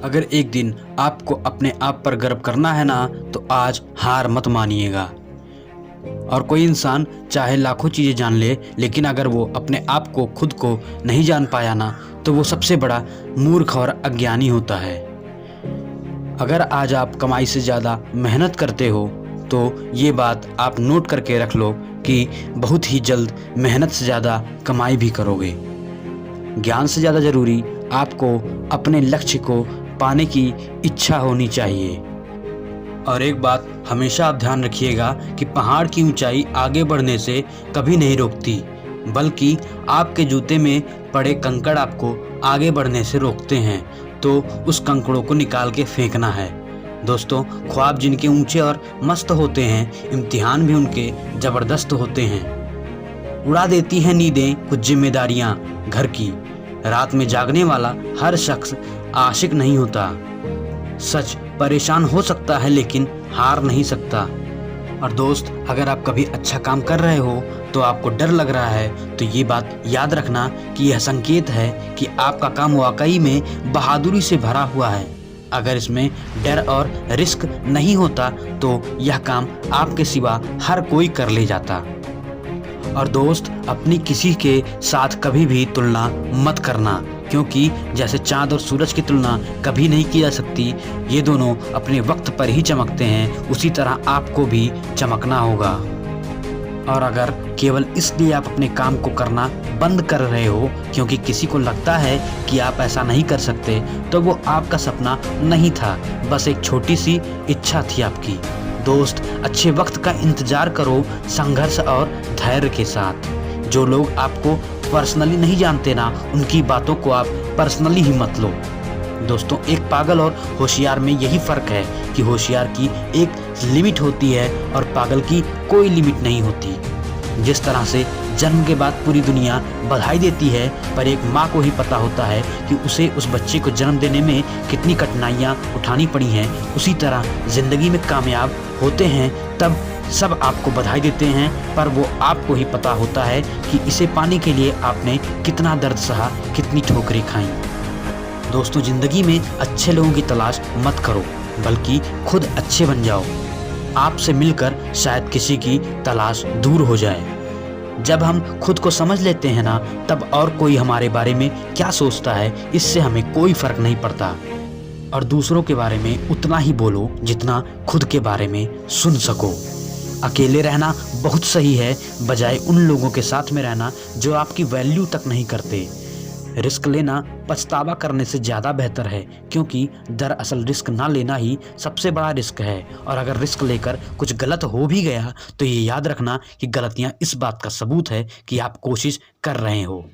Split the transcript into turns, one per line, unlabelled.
अगर एक दिन आपको अपने आप पर गर्व करना है ना, तो आज हार मत मानिएगा। और कोई इंसान चाहे लाखों चीज़ें जान ले, लेकिन अगर वो अपने आप को खुद को नहीं जान पाया ना, तो वो सबसे बड़ा मूर्ख और अज्ञानी होता है। अगर आज आप कमाई से ज़्यादा मेहनत करते हो, तो ये बात आप नोट करके रख लो कि बहुत ही जल्द मेहनत से ज़्यादा कमाई भी करोगे। ज्ञान से ज़्यादा ज़रूरी आपको अपने लक्ष्य को पाने की इच्छा होनी चाहिए। और एक बात हमेशा आप ध्यान रखिएगा कि पहाड़ की ऊंचाई आगे बढ़ने से कभी नहीं रोकती, बल्कि आपके जूते में पड़े कंकड़ आपको आगे बढ़ने से रोकते हैं। तो उस कंकड़ों को निकाल के फेंकना है। दोस्तों, ख्वाब जिनके ऊंचे और मस्त होते हैं, इम्तिहान भी उनके ज़बरदस्त होते हैं। उड़ा देती हैं नींदें कुछ जिम्मेदारियां घर की। रात में जागने वाला हर शख्स आशिक नहीं होता। सच परेशान हो सकता है, लेकिन हार नहीं सकता। और दोस्त, अगर आप कभी अच्छा काम कर रहे हो तो आपको डर लग रहा है, तो ये बात याद रखना कि यह संकेत है कि आपका काम वाकई में बहादुरी से भरा हुआ है। अगर इसमें डर और रिस्क नहीं होता तो यह काम आपके सिवा हर कोई कर ले जाता। और दोस्त, अपनी किसी के साथ कभी भी तुलना मत करना, क्योंकि जैसे चांद और सूरज की तुलना कभी नहीं की जा सकती, ये दोनों अपने वक्त पर ही चमकते हैं, उसी तरह आपको भी चमकना होगा। और अगर केवल इसलिए आप अपने काम को करना बंद कर रहे हो क्योंकि किसी को लगता है कि आप ऐसा नहीं कर सकते, तो वो आपका सपना नहीं था, बस एक छोटी सी इच्छा थी आपकी। दोस्त, अच्छे वक्त का इंतजार करो संघर्ष और धैर्य के साथ। जो लोग आपको पर्सनली नहीं जानते ना, उनकी बातों को आप पर्सनली ही मत लो। दोस्तों, एक पागल और होशियार में यही फ़र्क है कि होशियार की एक लिमिट होती है और पागल की कोई लिमिट नहीं होती। जिस तरह से जन्म के बाद पूरी दुनिया बधाई देती है, पर एक माँ को ही पता होता है कि उसे उस बच्चे को जन्म देने में कितनी कठिनाइयाँ उठानी पड़ी हैं, उसी तरह ज़िंदगी में कामयाब होते हैं तब सब आपको बधाई देते हैं, पर वो आपको ही पता होता है कि इसे पाने के लिए आपने कितना दर्द सहा, कितनी ठोकरें खाई। दोस्तों, ज़िंदगी में अच्छे लोगों की तलाश मत करो, बल्कि खुद अच्छे बन जाओ। आपसे मिलकर शायद किसी की तलाश दूर हो जाए। जब हम खुद को समझ लेते हैं ना, तब और कोई हमारे बारे में क्या सोचता है, इससे हमें कोई फ़र्क नहीं पड़ता। और दूसरों के बारे में उतना ही बोलो जितना खुद के बारे में सुन सको। अकेले रहना बहुत सही है, बजाय उन लोगों के साथ में रहना जो आपकी वैल्यू तक नहीं करते। रिस्क लेना पछतावा करने से ज़्यादा बेहतर है, क्योंकि दरअसल रिस्क ना लेना ही सबसे बड़ा रिस्क है। और अगर रिस्क लेकर कुछ गलत हो भी गया, तो ये याद रखना कि गलतियाँ इस बात का सबूत है कि आप कोशिश कर रहे हो।